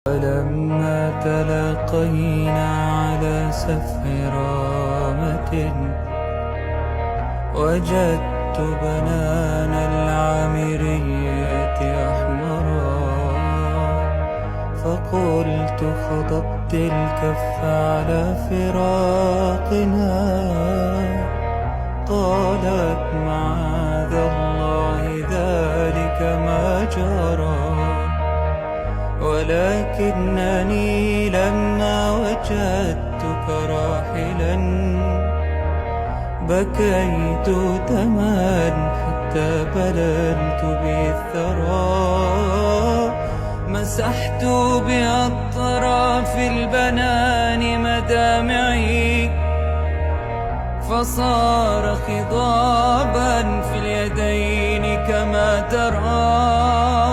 ولما تلاقينا على سفح رامة وجدت بنان العامرية أحمرا، فقلت خضبت الكف على فراقنا. قالت معاذ الله ذلك ما جرى، ولكنني لما وجدتك راحلا بكيت دما حتى بللت بالثرى. مسحت بأطراف البنان مدامعي فصار خضابا في اليدين كما ترى.